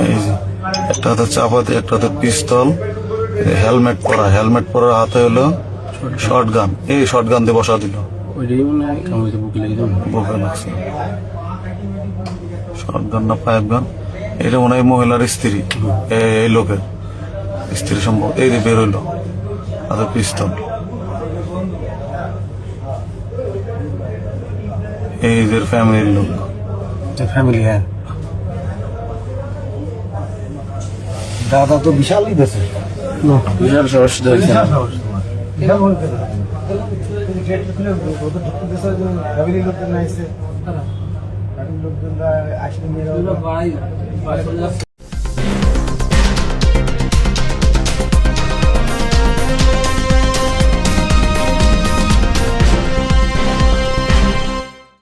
এই যে একটা হাতে চাপাতি, একটা হাতে পিস্তল, হেলমেট পরা, হাতে হলো শর্ট গান। এই শর্ট গান দিয়ে বসা দিল, বুকে লাগছে। শর্ট গান না পাইপ গান, এটা মনে হয় মহিলার স্ত্রী, এই লোকের স্ত্রী সম্ভব। এই যে বের হইলো, হাতে পিস্তল। এই যে ফ্যামিলির লোক, ফ্যামিলি। হ্যাঁ, দাদা তো বিশালই দেশে, বিশাল সমস্যা হয়েছে। লোকজন আসলে